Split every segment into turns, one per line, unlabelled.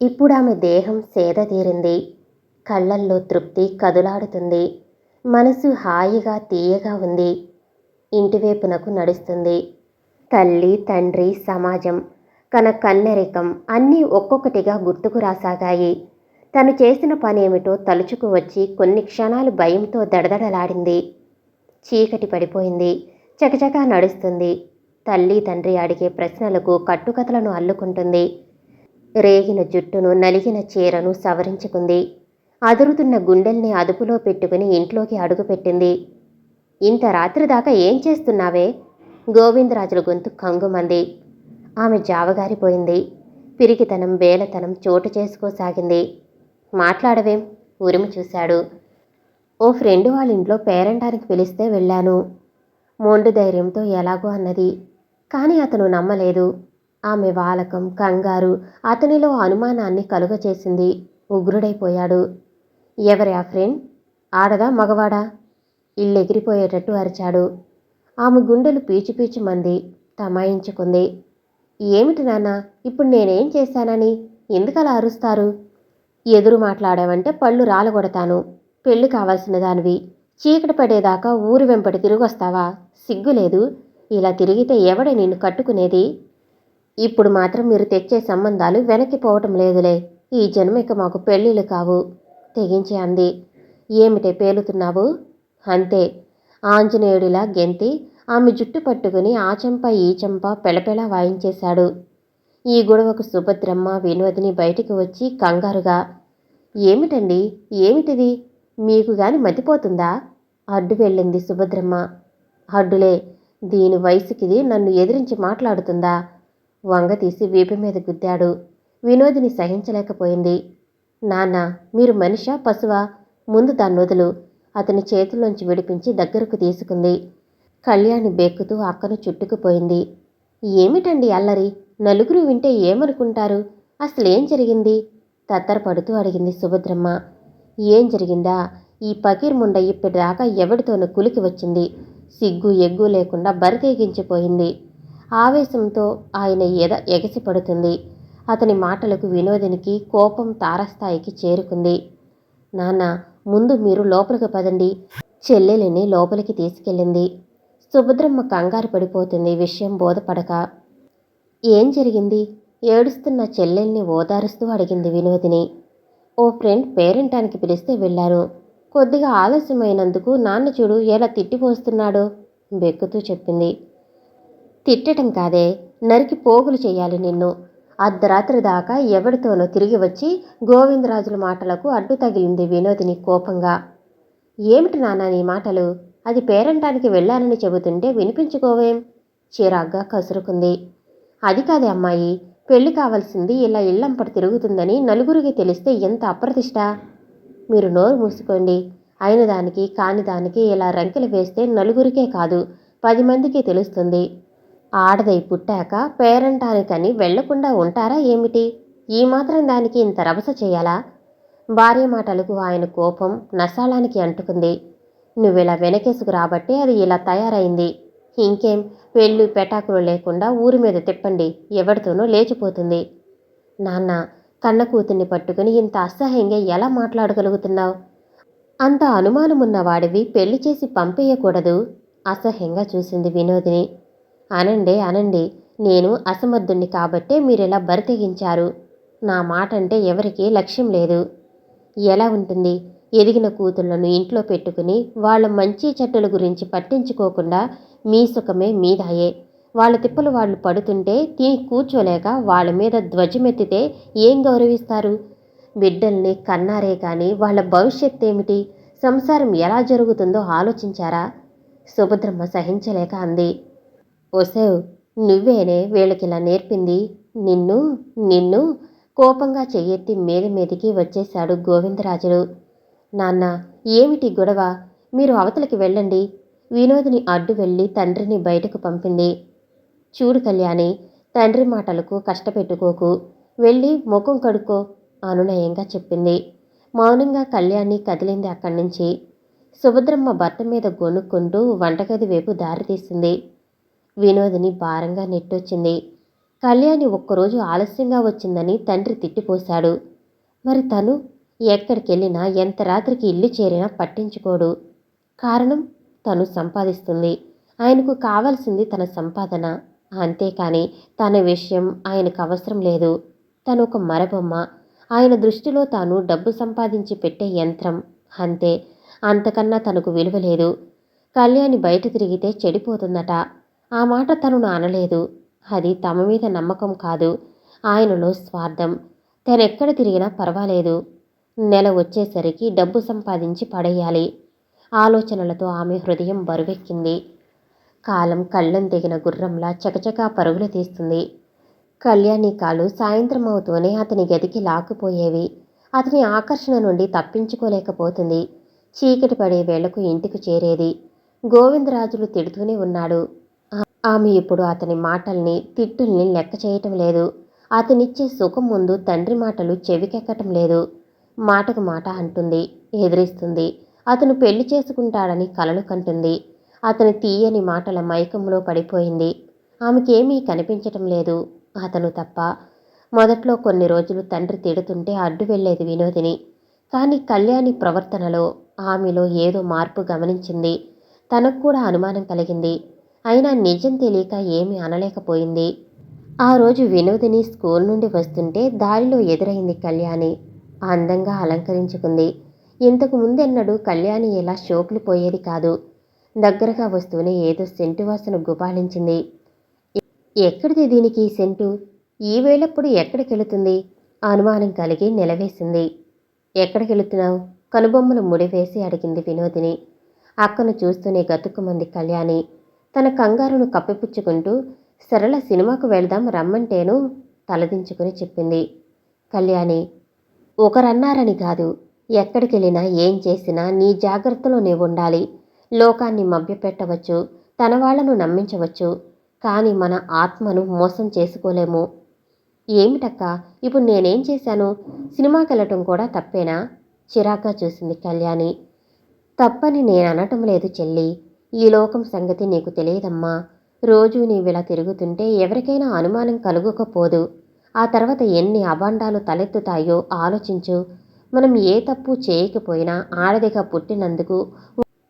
ఇప్పుడు ఆమె దేహం సేద తీరింది. కళ్ళల్లో తృప్తి కదులాడుతుంది. మనసు హాయిగా తీయగా ఉంది. ఇంటివైపునకు నడుస్తుంది. తల్లి, తండ్రి, సమాజం, తన కన్నెరికం అన్నీ ఒక్కొక్కటిగా గుర్తుకు రాసాగాయి. తను చేసిన పనేమిటో తలుచుకు వచ్చి కొన్ని క్షణాలు భయంతో దడదడలాడింది. చీకటి పడిపోయింది. చకచకా నడుస్తుంది. తల్లి, తండ్రి అడిగే ప్రశ్నలకు కట్టుకథలను అల్లుకుంటుంది. రేగిన జుట్టును, నలిగిన చీరను సవరించుకుంది. అదురుతున్న గుండెల్ని అదుపులో పెట్టుకుని ఇంట్లోకి అడుగుపెట్టింది. ఇంత రాత్రి దాకా ఏం చేస్తున్నావే? గోవిందరాజుల గొంతు కంగుమంది. ఆమె జావగారిపోయింది. పిరికితనం, బేలతనం చోటు చేసుకోసాగింది. మాట్లాడవేం? ఉరిమి చూశాడు. ఓ ఫ్రెండు వాళ్ళింట్లో పేరంటానికి పిలిస్తే వెళ్ళాను. మొండు ధైర్యంతో ఎలాగో అన్నది. కానీ అతను నమ్మలేదు. ఆమె వాలకం, కంగారు అతనిలో అనుమానాన్ని కలుగచేసింది. ఉగ్రుడైపోయాడు. ఎవరి ఆ ఫ్రెండ్? ఆడదా, మగవాడా? ఇల్లెగిరిపోయేటట్టు అరిచాడు. ఆమె గుండెలు పీచుపీచుమంది. తమాయించుకుంది. ఏమిటి నాన్న, ఇప్పుడు నేనేం చేశానని ఎందుకలా అరుస్తారు? ఎదురు మాట్లాడావంటే పళ్ళు రాలగొడతాను. పెళ్లి కావాల్సిన దానివి. చీకటి పడేదాకా ఊరు వెంపటి తిరిగొస్తావా? సిగ్గులేదు? ఇలా తిరిగితే ఎవడే నిన్ను కట్టుకునేది? ఇప్పుడు మాత్రం మీరు తెచ్చే సంబంధాలు వెనక్కి పోవటం లేదులే. ఈ జన్మకి మాకు పెళ్ళిళ్ళు కావు తెగించి అంది. ఏమిటే పేలుతున్నావు? అంతే. ఆంజనేయుడిలా గెంతి ఆమె జుట్టు పట్టుకుని ఆ చెంప ఈ చెంప పెళపెళ వాయించేశాడు. ఈ గొడవకు సుభద్రమ్మ, వినోదిని బయటికి వచ్చి కంగారుగా, ఏమిటండి, ఏమిటిది? మీకు గాని మతిపోతుందా? అడ్డు వెళ్ళింది సుభద్రమ్మ. అడ్డులే. దీని వయసుకిది నన్ను ఎదిరించి మాట్లాడుతుందా? వంగ తీసి వీపు మీద గుద్దాడు. వినోదిని సహించలేకపోయింది. నాన్న, మీరు మనిషా, పశువా? ముందు దాన్నొదులు. అతని చేతుల్లోంచి విడిపించి దగ్గరకు తీసుకుంది. కళ్యాణి బెక్కుతూ అక్కను చుట్టుకుపోయింది. ఏమిటండి అల్లరి? నలుగురు వింటే ఏమనుకుంటారు? అసలేం జరిగింది? తత్తరపడుతూ అడిగింది సుభద్రమ్మ. ఏం జరిగిందా? ఈ పకీర్ ముండ ఇప్పటిదాకా ఎవడితోనూ కులికి వచ్చింది. సిగ్గు ఎగ్గు లేకుండా బరితెగించిపోయింది. ఆవేశంతో ఆయన ఎగసిపడుతుంది. అతని మాటలకు వినోదినికి కోపం తారస్థాయికి చేరుకుంది. నాన్న, ముందు మీరు లోపలికి పదండి. చెల్లెలిని లోపలికి తీసుకెళ్ళింది. సుభద్రమ్మ కంగారు పడిపోతుంది విషయం బోధపడక. ఏం జరిగింది? ఏడుస్తున్న చెల్లెల్ని ఓదారుస్తూ అడిగింది వినోదిని. ఓ ఫ్రెండ్ పేరంటానికి పిలిస్తే వెళ్ళాను. కొద్దిగా ఆలస్యమైనందుకు నాన్న చూడు ఎలా తిట్టిపోస్తున్నాడో బెక్కుతూ చెప్పింది. తిట్టటం కాదే, నరికి పోగులు చెయ్యాలి నిన్ను. అర్ధరాత్రి దాకా ఎవడితోనో తిరిగి వచ్చి గోవిందరాజుల మాటలకు అడ్డు తగిలింది వినోదిని కోపంగా. ఏమిటి నాన్న నీ మాటలు? అది పేరంటానికి వెళ్ళానని చెబుతుంటే వినిపించుకోవేం? చిరాగ్గా కసురుకుంది. అది కాదే అమ్మాయి, పెళ్లి కావాల్సింది ఇలా ఇళ్లంపటి తిరుగుతుందని నలుగురికి తెలిస్తే ఎంత అప్రతిష్ట. మీరు నోరు మూసుకోండి. అయిన దానికి కాని దానికి ఇలా రంకెలు వేస్తే నలుగురికే కాదు 10 మందికి తెలుస్తుంది. ఆడదై పుట్టాక పేరంటానికని వెళ్లకుండా ఉంటారా ఏమిటి? ఈ మాత్రం దానికి ఇంత రభస చేయాలా? భార్య మాటలకు ఆయన కోపం నసాళానికి అంటుకుంది. నువ్విలా వెనకేసుకు రాబట్టే అది ఇలా తయారైంది. ఇంకేం, పెళ్ళి పెటాకులు లేకుండా ఊరి మీద తిప్పండి, ఎవరితోనో లేచిపోతుంది. నాన్న, కన్న కూతుర్ని పట్టుకుని ఇంత అసహ్యంగా ఎలా మాట్లాడగలుగుతున్నావు? అంత అనుమానమున్న వాడివి పెళ్లి చేసి పంపేయకూడదు. అసహ్యంగా చూసింది వినోదిని. అనండి అనండి, నేను అసమర్థుణ్ణి కాబట్టే మీరిలా బరితెగించారు. నా మాట అంటే ఎవరికీ లక్ష్యం లేదు. ఎలా ఉంటుంది? ఎదిగిన కూతుళ్లను ఇంట్లో పెట్టుకుని వాళ్ళ మంచి చెడ్డల గురించి పట్టించుకోకుండా మీ సుఖమే మీదాయే. వాళ్ళ తిప్పలు వాళ్ళు పడుతుంటే తిని కూర్చోలేక వాళ్ళ మీద ధ్వజమెత్తితే ఏం గౌరవిస్తారు? బిడ్డల్ని కన్నారే కానీ వాళ్ళ భవిష్యత్ ఏమిటి? సంసారం ఎలా జరుగుతుందో ఆలోచించారా? సుభద్రమ్మ సహించలేక అంది. ఒసేవ్, నువ్వేనే వీళ్ళకిలా నేర్పింది? నిన్ను నిన్ను కోపంగా చెయ్యెత్తి మీదికి వచ్చేశాడు గోవిందరాజులు. నాన్న, ఏమిటి గొడవ? మీరు అవతలికి వెళ్ళండి. వినోదిని అడ్డు వెళ్ళి తండ్రిని బయటకు పంపింది. చూడు కళ్యాణి, తండ్రి మాటలకు కష్టపెట్టుకోకు. వెళ్ళి ముఖం కడుక్కో అనునయంగా చెప్పింది. మౌనంగా కళ్యాణి కదిలింది అక్కడి నుంచి. సుభద్రమ్మ భర్త మీద గొనుక్కుంటూ వంటగది వైపు దారితీసింది. వినోదిని భారంగా నెట్టొచ్చింది. కళ్యాణి ఒక్కరోజు ఆలస్యంగా వచ్చిందని తండ్రి తిట్టిపోశాడు. మరి తను ఎక్కడికెళ్ళినా ఎంత రాత్రికి ఇల్లు చేరినా పట్టించుకోడు. కారణం తను సంపాదిస్తుంది. ఆయనకు కావాల్సింది తన సంపాదన. అంతేకాని తన విషయం ఆయనకు అవసరం లేదు. తను ఒక మరబొమ్మ. ఆయన దృష్టిలో తాను డబ్బు సంపాదించి పెట్టే యంత్రం. అంతే. అంతకన్నా తనకు విలువ లేదు. కళ్యాణి బయట తిరిగితే చెడిపోతుందట. ఆ మాట తనను అనలేదు. అది తమ మీద నమ్మకం కాదు, ఆయనలో స్వార్థం. తనెక్కడ తిరిగినా పర్వాలేదు. నెల వచ్చేసరికి డబ్బు సంపాదించి పడేయాలి. ఆలోచనలతో ఆమె హృదయం బరువెక్కింది. కాలం కళ్ళం తెగిన గుర్రంలా చకచకా పరుగులు తీస్తుంది. కళ్యాణి కాలు సాయంత్రం అవుతూనే అతని గదికి లాక్కుపోయేవి. అతని ఆకర్షణ నుండి తప్పించుకోలేకపోతుంది. చీకటి పడే వేళకు ఇంటికి చేరేది. గోవిందరాజులు తిడుతూనే ఉన్నాడు. ఆమె ఇప్పుడు అతని మాటల్ని, తిట్టుల్ని లెక్క చేయటం లేదు. అతనిచ్చే సుఖం ముందు తండ్రి మాటలు చెవికెక్కటం లేదు. మాటకు మాట అంటుంది, ఎదిరిస్తుంది. అతను పెళ్లి చేసుకుంటాడని కలలు కంటుంది. అతని తీయని మాటల మైకంలో పడిపోయింది. ఆమెకేమీ కనిపించటం లేదు, అతను తప్ప. మొదట్లో కొన్ని రోజులు తండ్రి తిడుతుంటే అడ్డు వెళ్ళేది వినోదిని. కానీ కళ్యాణి ప్రవర్తనలో, ఆమెలో ఏదో మార్పు గమనించింది. తనకు కూడా అనుమానం కలిగింది. అయినా నిజం తెలియక ఏమీ అనలేకపోయింది. ఆ రోజు వినోదిని స్కూల్ నుండి వస్తుంటే దారిలో ఎదురైంది కళ్యాణి. అందంగా అలంకరించుకుంది. ఇంతకు ముందెన్నడూ కళ్యాణి ఇలా షోకులు పోయేది కాదు. దగ్గరగా వస్తూనే ఏదో సెంటు వాసన గుబాళించింది. ఎక్కడిది దీనికి ఈ సెంటు? ఈ వేళప్పుడు ఎక్కడికెళుతుంది? అనుమానం కలిగి నిలవేసింది. ఎక్కడికెళుతున్నావు? కనుబొమ్మలు ముడివేసి అడిగింది వినోదిని. అక్కను చూస్తూనే గతుక్కుమంది కళ్యాణి. తన కంగారును కప్పిపుచ్చుకుంటూ, సరళ సినిమాకు వెళ్దాం రమ్మంటేను తలదించుకుని చెప్పింది. కళ్యాణి, ఒకరన్నారని కాదు, ఎక్కడికెళ్ళినా ఏం చేసినా నీ జాగ్రత్తలో నీవుండాలి. లోకాన్ని మభ్యపెట్టవచ్చు, తన వాళ్లను నమ్మించవచ్చు, కానీ మన ఆత్మను మోసం చేసుకోలేము. ఏమిటక్కా, ఇప్పుడు నేనేం చేశాను? సినిమాకెళ్ళటం కూడా తప్పేనా? చిరాగ్గా చూసింది కళ్యాణి. తప్పని నేననటం లేదు చెల్లి. ఈ లోకం సంగతి నీకు తెలియదమ్మా. రోజూ నీవిలా తిరుగుతుంటే ఎవరికైనా అనుమానం కలుగకపోదు. ఆ తర్వాత ఎన్ని అభాండాలు తలెత్తుతాయో ఆలోచించు. మనం ఏ తప్పు చేయకపోయినా ఆడదిగా పుట్టినందుకు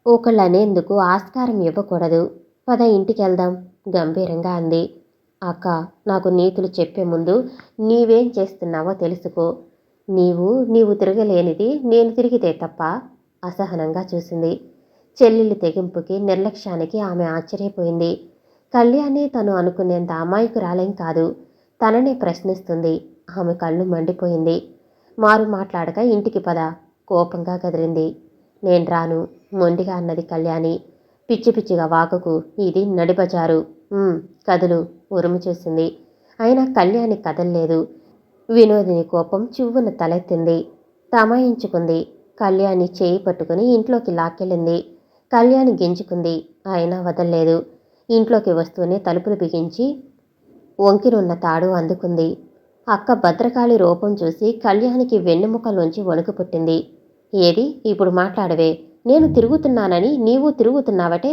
ఒకళ్ళనేందుకు ఆస్కారం ఇవ్వకూడదు. పద ఇంటికెళ్దాం గంభీరంగా అంది. అక్క, నాకు నీతులు చెప్పే ముందు నీవేం చేస్తున్నావో తెలుసుకో. నీవు తిరగలేనిది నేను తిరిగితే తప్ప? అసహనంగా చూసింది. చెల్లెలి తెగింపుకి, నిర్లక్ష్యానికి ఆమె ఆశ్చర్యపోయింది. కళ్యాణి తను అనుకునేంత అమాయకురాలేం కాదు. తననే ప్రశ్నిస్తుంది. ఆమె కళ్ళు మండిపోయింది. మారు మాట్లాడక ఇంటికి పద కోపంగా కదిలింది. నేను రాను మొండిగా అన్నది కళ్యాణి. పిచ్చి పిచ్చిగా వాకకు, ఇది నడిబజారు. కదులు ఉరుము చూసింది. అయినా కళ్యాణి కదల్లేదు. వినోదిని కోపం చివ్వున తలెత్తింది. తమాయించుకుంది. కళ్యాణి చేయి పట్టుకుని ఇంట్లోకి లాక్కెళ్ళింది. కళ్యాణి గింజుకుంది. అయినా వదల్లేదు. ఇంట్లోకి వస్తూనే తలుపులు బిగించి వంకినున్న తాడు అందుకుంది. అక్క భద్రకాళి రూపం చూసి కళ్యాణికి వెన్నెముకలోంచి వణుకు పుట్టింది. ఏది ఇప్పుడు మాట్లాడవే? నేను తిరుగుతున్నానని నీవు తిరుగుతున్నావటే?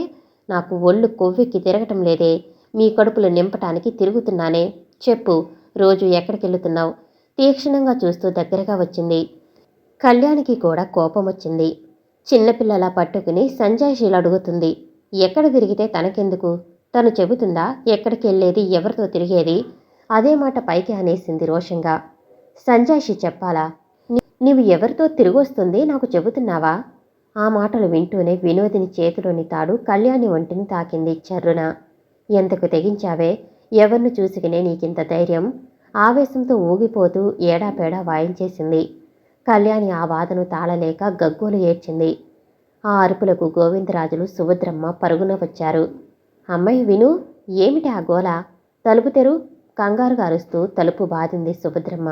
నాకు ఒళ్ళు కొవ్వెక్కి తిరగటం లేదే. మీ కడుపులు నింపటానికి తిరుగుతున్నానే. చెప్పు, రోజు ఎక్కడికెళ్తున్నావు? తీక్షణంగా చూస్తూ దగ్గరగా వచ్చింది. కళ్యాణికి కూడా కోపం వచ్చింది. చిన్నపిల్లలా పట్టుకుని సంజాయిషీలు అడుగుతుంది. ఎక్కడ తిరిగితే తనకెందుకు? తను చెబుతుందా ఎక్కడికెళ్ళేది, ఎవరితో తిరిగేది? అదే మాట పైకి అనేసింది రోషంగా. సంజాయిషి చెప్పాలా? నీవు ఎవరితో తిరిగొస్తుంది నాకు చెబుతున్నావా? ఆ మాటలు వింటూనే వినోదిని చేతిలోని తాడు కళ్యాణి ఒంటిని తాకింది చర్రున. ఎంతకు తెగించావే? ఎవరిని చూసికనే నీకింత ధైర్యం? ఆవేశంతో ఊగిపోతూ ఏడాపేడా వాయించేసింది. కళ్యాణి ఆ బాధను తాళలేక గగ్గోలు ఏడ్చింది. ఆ అరుపులకు గోవిందరాజులు, సుభద్రమ్మ పరుగున వచ్చారు. అమ్మాయి విను, ఏమిటి ఆ గోల? తలుపు తెరు కంగారుగా అరుస్తూ తలుపు బాదింది సుభద్రమ్మ.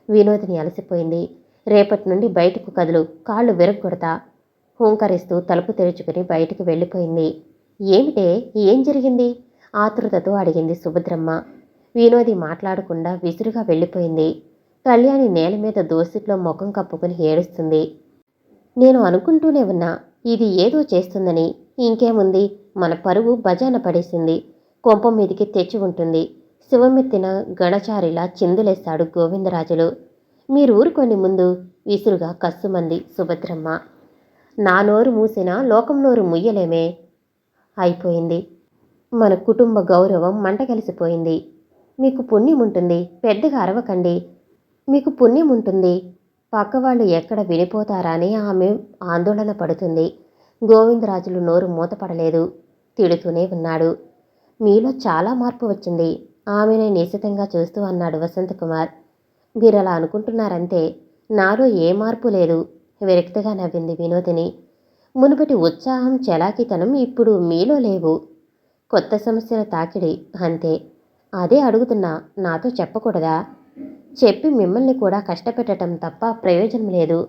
వినోదిని అలసిపోయింది. రేపటి నుండి బయటకు కదులు, కాళ్ళు విరగ్గొడతా హూంకరిస్తూ తలుపు తెరుచుకుని బయటికి వెళ్ళిపోయింది. ఏమిటే, ఏం జరిగింది? ఆతృతతో అడిగింది సుభద్రమ్మ. వినోది మాట్లాడకుండా విసురుగా వెళ్ళిపోయింది. కళ్యాణి నేల మీద దోసిట్లో ముఖం కప్పుకుని ఏడుస్తుంది. నేను అనుకుంటూనే ఉన్నా, ఇది ఏదో చేస్తుందని. ఇంకేముంది, మన పరువు బజాన పడేసింది. కొంప మీదికి తెచ్చి ఉంటుంది. శివమెత్తిన గణచారిలా చిందులేశాడు గోవిందరాజులు. మీరూరుకోండి ముందు, విసురుగా కస్సుమంది సుభద్రమ్మ. నా నోరు మూసినా లోకం నోరు ముయ్యలేమే. అయిపోయింది. మన కుటుంబ గౌరవం మంటగలిసిపోయింది. మీకు పుణ్యముంటుంది, పెద్దగా అరవకండి. మీకు పుణ్యముంటుంది. పక్కవాళ్ళు ఎక్కడ వినిపోతారా అని ఆమె ఆందోళన పడుతుంది. గోవిందరాజులు నోరు మూతపడలేదు. తిడుతూనే ఉన్నాడు. మీలో చాలా మార్పు వచ్చింది. ఆమెనే నిశితంగా చూస్తూ అన్నాడు వసంతకుమార్. మీరలా అనుకుంటున్నారంతే. నాలో ఏ మార్పు లేదు. విరక్తిగా నవ్వింది వినోదిని. మునుపటి ఉత్సాహం, చలాకీతనం ఇప్పుడు మీలో లేవు. కొత్త సమస్యల తాకిడి అంతే. అదే అడుగుతున్నా, నాతో చెప్పకూడదా? చెప్పి మిమ్మల్ని కూడా కష్టపెట్టడం తప్ప ప్రయోజనం లేదు.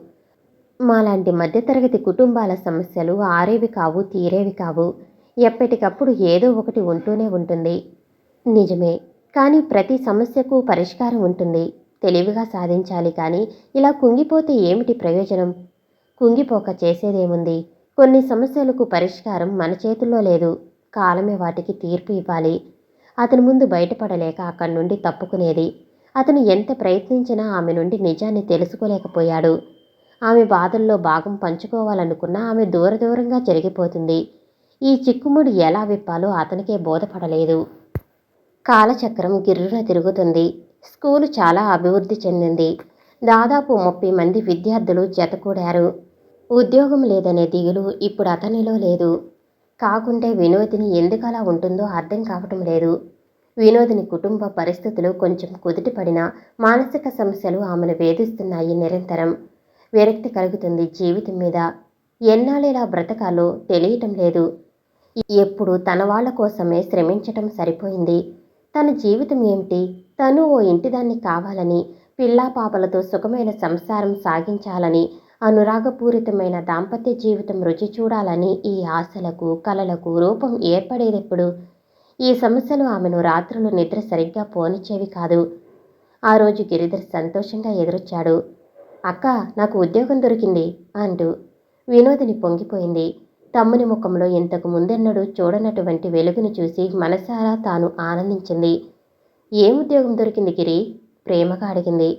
మాలాంటి మధ్యతరగతి కుటుంబాల సమస్యలు ఆరేవి కావు, తీరేవి కావు. ఎప్పటికప్పుడు ఏదో ఒకటి ఉంటూనే ఉంటుంది. నిజమే. కానీ ప్రతి సమస్యకు పరిష్కారం ఉంటుంది. తెలివిగా సాధించాలి. కానీ ఇలా కుంగిపోతే ఏమిటి ప్రయోజనం? కుంగిపోక చేసేదేముంది? కొన్ని సమస్యలకు పరిష్కారం మన చేతుల్లో లేదు. కాలమే వాటికి తీర్పు ఇవ్వాలి. అతని ముందు బయటపడలేక అక్కడి నుండి తప్పుకునేది. అతను ఎంత ప్రయత్నించినా ఆమె నుండి నిజాన్ని తెలుసుకోలేకపోయాడు. ఆమె బాధల్లో భాగం పంచుకోవాలనుకున్నా ఆమె దూరంగా జరిగిపోతుంది. ఈ చిక్కుముడి ఎలా విప్పాలో అతనికే బోధపడలేదు. కాలచక్రం గిర్రున తిరుగుతుంది. స్కూలు చాలా అభివృద్ధి చెందింది. దాదాపు 30 మంది విద్యార్థులు జతకూడారు. ఉద్యోగం లేదనే దిగులు ఇప్పుడు అతనిలో లేదు. కాకుంటే వినోదిని ఎందుకలా ఉంటుందో అర్థం కావటం లేదు. వినోదిని కుటుంబ పరిస్థితులు కొంచెం కుదుటపడినా మానసిక సమస్యలు ఆమెను వేధిస్తున్నాయి నిరంతరం. విరక్తి కలుగుతుంది జీవితం మీద. ఎన్నాళ్ళిలా బ్రతకాలో తెలియటం లేదు. ఎప్పుడు తన వాళ్ళ కోసమే శ్రమించటం సరిపోయింది. తన జీవితం ఏమిటి? తను ఓ ఇంటిదాన్ని కావాలని, పిల్లాపాపలతో సుఖమైన సంసారం సాగించాలని, అనురాగపూరితమైన దాంపత్య జీవితం రుచి చూడాలని ఈ ఆశలకు, కలలకు రూపం ఏర్పడేదెప్పుడు? ఈ సమస్యలు ఆమెను రాత్రులు నిద్ర సరిగ్గా పోనిచ్చేవి కాదు. ఆ రోజు గిరిధర్ సంతోషంగా ఎదురొచ్చాడు. అక్క, నాకు ఉద్యోగం దొరికింది అంటూ. వినోదిని పొంగిపోయింది. తమ్ముని ముఖంలో ఇంతకు ముందెన్నడూ చూడనటువంటి వెలుగును చూసి మనసారా తాను ఆనందించింది. ఏం ఉద్యోగం దొరికింది గిరి? ప్రేమగా అడిగింది.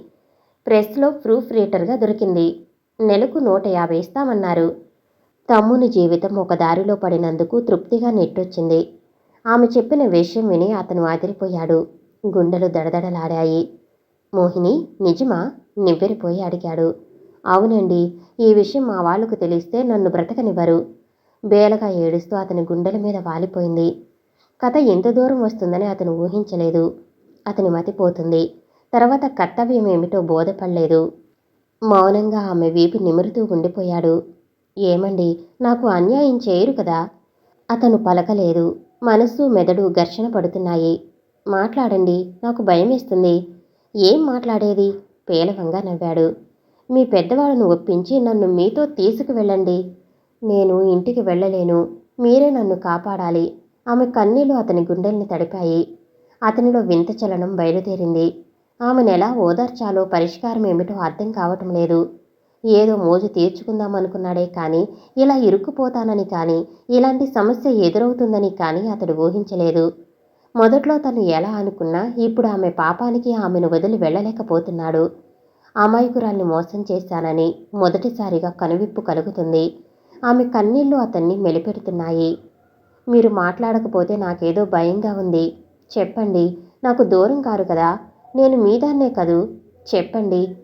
ప్రెస్లో ప్రూఫ్ రీడర్గా దొరికింది. నెలకు 150 ఇస్తామన్నారు. తమ్ముని జీవితం ఒక దారిలో పడినందుకు తృప్తిగా నెట్టొచ్చింది. ఆమె చెప్పిన విషయం విని అతను అదిరిపోయాడు. గుండెలు దడదడలాడాయి. మోహిని, నిజమా? నివ్వెరపోయి అడిగాడు. అవునండి. ఈ విషయం మా వాళ్లకు తెలిస్తే నన్ను బ్రతకనివ్వరు. బేలగా ఏడుస్తూ అతని గుండెల మీద వాలిపోయింది. కథ ఎంత దూరం వస్తుందని అతను ఊహించలేదు. అతని మతిపోతుంది. తర్వాత కర్తవ్యం ఏమిటో బోధపడలేదు. మౌనంగా ఆమె వీపు నిమురుతూ ఉండిపోయాడు. ఏమండి, నాకు అన్యాయం చేయరు కదా? అతను పలకలేదు. మనస్సు మెదడు ఘర్షణ పడుతున్నాయి. మాట్లాడండి, నాకు భయమేస్తుంది. ఏం మాట్లాడేది? పేలవంగా నవ్వాడు. మీ పెద్దవాళ్ళను ఒప్పించి నన్ను మీతో తీసుకువెళ్ళండి. నేను ఇంటికి వెళ్ళలేను. మీరే నన్ను కాపాడాలి. ఆమె కన్నీళ్లు అతని గుండెల్ని తడిపాయి. అతనిలో వింత చలనం బయలుదేరింది. ఆమెనెలా ఓదార్చాలో, పరిష్కారం ఏమిటో అర్థం కావటం లేదు. ఏదో మోజు తీర్చుకుందామనుకున్నాడే కానీ, ఇలా ఇరుక్కుపోతానని కానీ, ఇలాంటి సమస్య ఎదురవుతుందని కానీ అతడు ఊహించలేదు. మొదట్లో తను ఎలా అనుకున్నా ఇప్పుడు ఆమె పాపానికి ఆమెను వదిలి వెళ్ళలేకపోతున్నాడు. అమాయకురాల్ని మోసం చేశానని మొదటిసారిగా కనువిప్పు కలుగుతుంది. ఆమె కన్నీళ్లు అతన్ని మెలిపెడుతున్నాయి. మీరు మాట్లాడకపోతే నాకేదో భయంగా ఉంది. చెప్పండి. నాకు దూరం కారు కదా? నేను మీదాన్నే కదూ? చెప్పండి.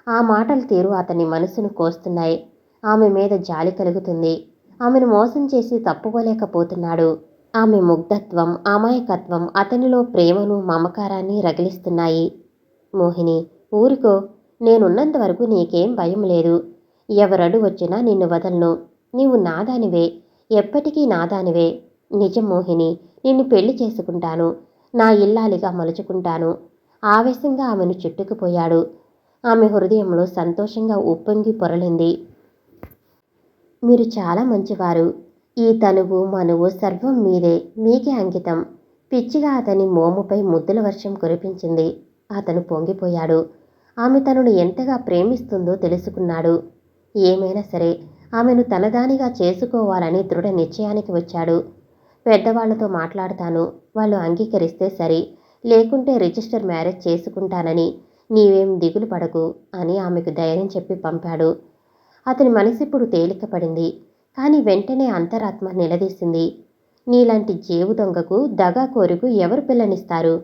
ఆ మాటల తీరు అతని మనసును కోస్తున్నాయి. ఆమె మీద జాలి కలుగుతుంది. ఆమెను మోసం చేసి తప్పుకోలేకపోతున్నాడు. ఆమె ముగ్ధత్వం, అమాయకత్వం అతనిలో ప్రేమను, మమకారాన్ని రగిలిస్తున్నాయి. మోహిని, ఊరుకో. నేనున్నంత వరకు నీకేం భయం లేదు. ఎవరడు వచ్చినా నిన్ను వదలను. నీవు నాదానివే, ఎప్పటికీ నాదానివే. నిజం మోహిని, నిన్ను పెళ్లి చేసుకుంటాను. నా ఇల్లాలిగా మలుచుకుంటాను. ఆవేశంగా ఆమెను చుట్టుకుపోయాడు. ఆమె హృదయంలో సంతోషంగా ఉప్పొంగి పొరలింది. మీరు చాలా మంచివారు. ఈ తనువు, మనువు సర్వం మీదే, మీకే అంకితం. పిచ్చిగా అతని మోముపై ముద్దుల వర్షం కురిపించింది. అతను పొంగిపోయాడు. ఆమె తనను ఎంతగా ప్రేమిస్తుందో తెలుసుకున్నాడు. ఏమైనా సరే ఆమెను తనదానిగా చేసుకోవాలని దృఢ నిశ్చయానికి వచ్చాడు. పెద్దవాళ్లతో మాట్లాడతాను. వాళ్ళు అంగీకరిస్తే సరి. లేకుంటే రిజిస్టర్ మ్యారేజ్ చేసుకుంటానని. నీవేం దిగులు పడకు అని ఆమెకు ధైర్యం చెప్పి పంపాడు. అతని మనసిప్పుడు తేలికపడింది. కానీ వెంటనే అంతరాత్మ నిలదీసింది. నీలాంటి జేబు దొంగకు దగా కోరుకు ఎవరు పిల్లనిస్తారు?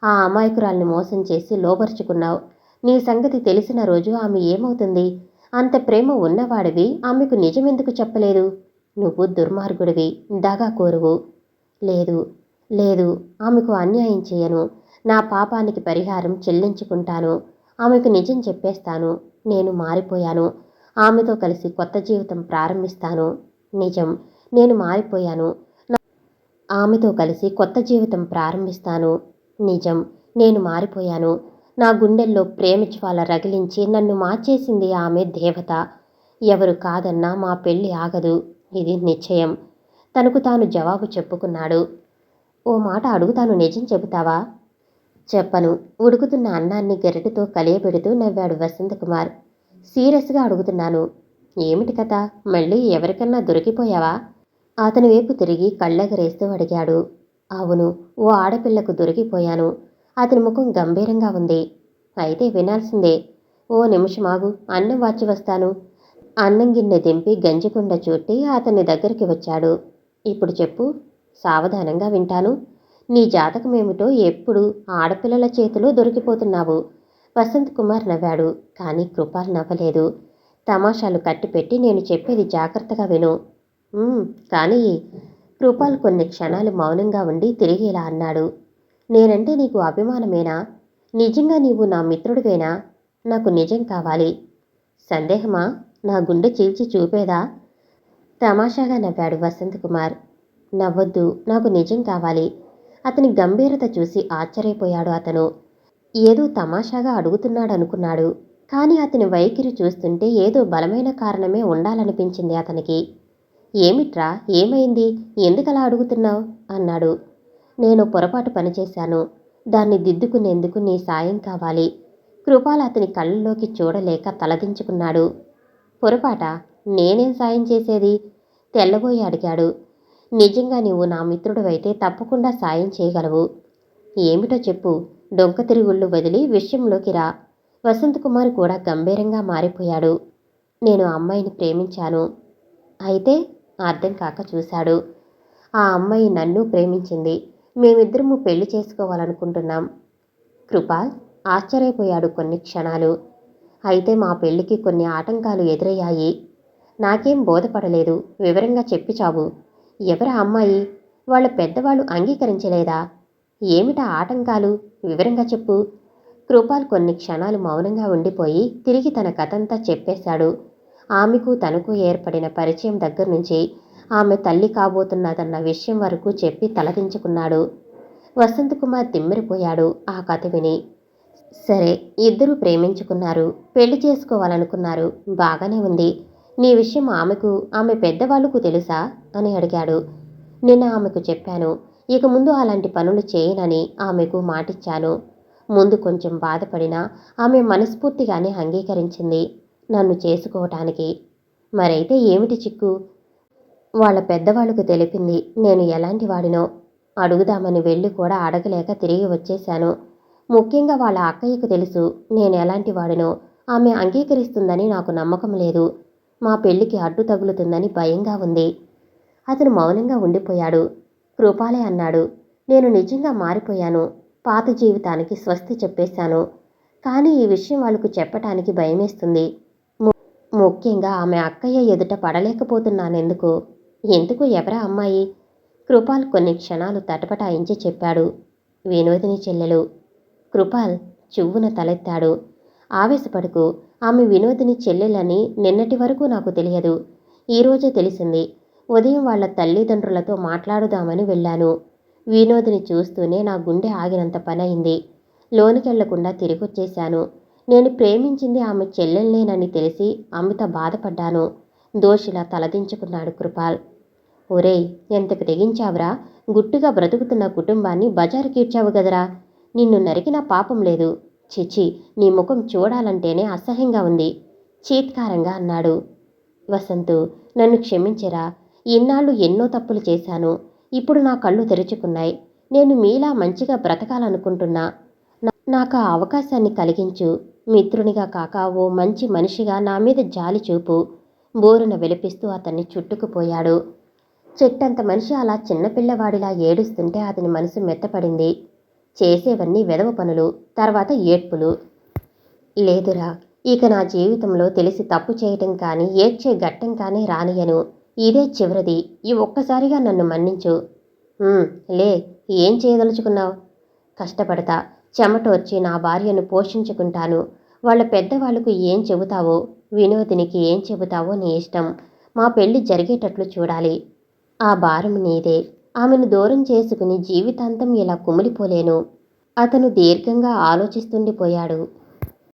ఆ అమాయకురాల్ని మోసం చేసి లోబర్చుకున్నావు. నీ సంగతి తెలిసిన రోజు ఆమె ఏమవుతుంది? అంత ప్రేమ ఉన్నవాడివి ఆమెకు నిజమెందుకు చెప్పలేదు? నువ్వు దుర్మార్గుడివి, దగా కోరువు. లేదు, లేదు, ఆమెకు అన్యాయం చేయను. నా పాపానికి పరిహారం చెల్లించుకుంటాను. ఆమెకు నిజం చెప్పేస్తాను. నేను మారిపోయాను. ఆమెతో కలిసి కొత్త జీవితం ప్రారంభిస్తాను. నిజం, నేను మారిపోయాను. ఆమెతో కలిసి కొత్త జీవితం ప్రారంభిస్తాను. నిజం, నేను మారిపోయాను. నా గుండెల్లో ప్రేమ జ్వాల రగిలించి నన్ను మార్చేసింది ఆమె దేవత. ఎవరు కాదన్నా మా పెళ్ళి ఆగదు. ఇది నిశ్చయం. తనకు తాను జవాబు చెప్పుకున్నాడు. ఓ మాట అడుగుతాను, నిజం చెబుతావా? చెప్పను. ఉడుకుతున్న అన్నాన్ని గరిటెతో కలియబెడుతూ నవ్వాడు వసంతకుమార్. సీరియస్గా అడుగుతున్నాను. ఏమిటి కథ? మళ్ళీ ఎవరికన్నా దొరికిపోయావా? అతని వైపు తిరిగి కళ్ళెగరేస్తూ అడిగాడు. అవును, ఓ ఆడపిల్లకు దొరికిపోయాను. అతని ముఖం గంభీరంగా ఉంది. అయితే వినాల్సిందే. ఓ నిమిషమాగు, అన్నం వాచి వస్తాను. అన్నం గిన్నె దింపి గంజికుండ చుట్టి అతని దగ్గరికి వచ్చాడు. ఇప్పుడు చెప్పు, సావధానంగా వింటాను. నీ జాతకమేమిటో? ఎప్పుడు ఆడపిల్లల చేతిలో దొరికిపోతున్నావు? వసంత్ కుమార్ నవ్వాడు. కానీ కృపాల్ నవ్వలేదు. తమాషాలు కట్టిపెట్టి నేను చెప్పేది జాగ్రత్తగా విను. కానీ కృపాల్ కొన్ని క్షణాలు మౌనంగా ఉండి తిరిగి ఇలా అన్నాడు. నేనంటే నీకు అభిమానమేనా? నిజంగా నీవు నా మిత్రుడివేనా? నాకు నిజం కావాలి. సందేహమా? నా గుండె చీల్చి చూపేదా? తమాషాగా నవ్వాడు వసంత్ కుమార్. నవ్వొద్దు, నాకు నిజం కావాలి. అతని గంభీరత చూసి ఆశ్చర్యపోయాడు అతను. ఏదో తమాషాగా అడుగుతున్నాడనుకున్నాడు. కానీ అతని వైఖరి చూస్తుంటే ఏదో బలమైన కారణమే ఉండాలనిపించింది అతనికి. ఏమిట్రా, ఏమైంది? ఎందుకలా అడుగుతున్నావు? అన్నాడు. నేను పొరపాటు పనిచేశాను. దాన్ని దిద్దుకునేందుకు నీ సాయం కావాలి. కృపాల్ అతని కళ్ళల్లోకి చూడలేక తలదించుకున్నాడు. పొరపాటా? నేనేం సాయం చేసేది? తెల్లబోయి అడిగాడు. నిజంగా నీవు నా మిత్రుడివైతే తప్పకుండా సాయం చేయగలవు. ఏమిటో చెప్పు. డొంక తిరుగుళ్ళు వదిలి విషయంలోకి రా. వసంత్ కుమార్ కూడా గంభీరంగా మారిపోయాడు. నేను అమ్మాయిని ప్రేమించాను. అయితే? అర్థం కాక చూశాడు. ఆ అమ్మాయి నన్ను ప్రేమించింది. మేమిద్దరము పెళ్లి చేసుకోవాలనుకుంటున్నాం. కృపాల్ ఆశ్చర్యపోయాడు కొన్ని క్షణాలు. అయితే మా పెళ్లికి కొన్ని ఆటంకాలు ఎదురయ్యాయి. నాకేం బోధపడలేదు. వివరంగా చెప్పి చావు. ఎవరా అమ్మాయి? వాళ్ళ పెద్దవాళ్ళు అంగీకరించలేదా? ఏమిటా ఆటంకాలు? వివరంగా చెప్పు. కృపాల్ కొన్ని క్షణాలు మౌనంగా ఉండిపోయి తిరిగి తన కథంతా చెప్పేశాడు. ఆమెకు తనకు ఏర్పడిన పరిచయం దగ్గర నుంచి ఆమె తల్లి కాబోతున్నదన్న విషయం వరకు చెప్పి తలదించుకున్నాడు. వసంత్ కుమార్ తిమ్మిరిపోయాడు ఆ కథ విని. సరే, ఇద్దరూ ప్రేమించుకున్నారు, పెళ్లి చేసుకోవాలనుకున్నారు. బాగానే ఉంది. నీ విషయం ఆమెకు, ఆమె పెద్దవాళ్లకు తెలుసా అని అడిగాడు. నిన్న ఆమెకు చెప్పాను. ఇక ముందు అలాంటి పనులు చేయనని ఆమెకు మాటిచ్చాను. ముందు కొంచెం బాధపడినా ఆమె మనస్ఫూర్తిగానే అంగీకరించింది నన్ను చేసుకోవటానికి. మరైతే ఏమిటి చిక్కు? వాళ్ళ పెద్దవాళ్లకు తెలిపింది నేను ఎలాంటి వాడినో. అడుగుదామని వెళ్ళి కూడా అడగలేక తిరిగి వచ్చేశాను. ముఖ్యంగా వాళ్ళ అక్కయ్యకు తెలుసు నేను ఎలాంటి వాడినో. ఆమె అంగీకరిస్తుందని నాకు నమ్మకం లేదు. మా పెళ్లికి అడ్డు తగులుతుందని భయంగా ఉంది. అతను మౌనంగా ఉండిపోయాడు. కృపాలే అన్నాడు. నేను నిజంగా మారిపోయాను. పాత జీవితానికి స్వస్తి చెప్పేశాను. కానీ ఈ విషయం వాళ్ళకు చెప్పటానికి భయమేస్తుంది. ముఖ్యంగా ఆమె అక్కయ్య ఎదుట పడలేకపోతున్నానెందుకు? ఎందుకు? ఎవరా అమ్మాయి? కృపాల్ కొన్ని క్షణాలు తటపటాయించి చెప్పాడు. వినోదిని చెల్లెలు. కృపాల్ చువ్వున తలెత్తాడు. ఆవేశపడకు. ఆమె వినోదిని చెల్లెలని నిన్నటి వరకు నాకు తెలియదు. ఈరోజే తెలిసింది. ఉదయం వాళ్ళ తల్లిదండ్రులతో మాట్లాడుదామని వెళ్ళాను. వినోదిని చూస్తూనే నా గుండె ఆగినంత పనయింది. లోనికెళ్లకుండా తిరిగొచ్చేశాను. నేను ప్రేమించింది ఆమె చెల్లెల్నేనని తెలిసి అమిత బాధపడ్డాను. దోషిలా తలదించుకున్నాడు కృపాల్. ఒరేయ్, ఎంతకు తెగించావురా? గుట్టుగా బ్రతుకుతున్న కుటుంబాన్ని బజారుకీడ్చావు గదరా. నిన్ను నరికినా పాపం లేదు. చిచి, నీ ముఖం చూడాలంటేనే అసహ్యంగా ఉంది చీత్కారంగా అన్నాడు. వసంతు, నన్ను క్షమించరా. ఇన్నాళ్ళు ఎన్నో తప్పులు చేశాను. ఇప్పుడు నా కళ్ళు తెరుచుకున్నాయి. నేను మీలా మంచిగా బ్రతకాలనుకుంటున్నా. నాకు ఆ అవకాశాన్ని కలిగించు. మిత్రునిగా కాక ఓ మంచి మనిషిగా నా మీద జాలి చూపు. బోరున విలపిస్తూ అతన్ని చుట్టుకుపోయాడు. చెట్టంత మనిషి అలా చిన్నపిల్లవాడిలా ఏడుస్తుంటే అతని మనసు మెత్తపడింది. చేసేవన్నీ వెధవ పనులు, తర్వాత ఏడ్పులు. లేదురా, ఇక నా జీవితంలో తెలిసి తప్పు చేయటం కానీ ఏడ్చే ఘట్టం కానీ రానియను. ఇదే చివరిది. ఈ ఒక్కసారిగా నన్ను మన్నించు. లే, ఏం చేయదలుచుకున్నావు? కష్టపడతా, చెమటోర్చి నా భార్యను పోషించుకుంటాను. వాళ్ళ పెద్దవాళ్లకు ఏం చెబుతావో, వినోదినికి ఏం చెబుతావో నీ ఇష్టం. మా పెళ్లి జరిగేటట్లు చూడాలి. ఆ భారం నీదే. ఆమెను దూరం చేసుకుని జీవితాంతం ఇలా కుమిలిపోలేను. అతను దీర్ఘంగా ఆలోచిస్తుండిపోయాడు.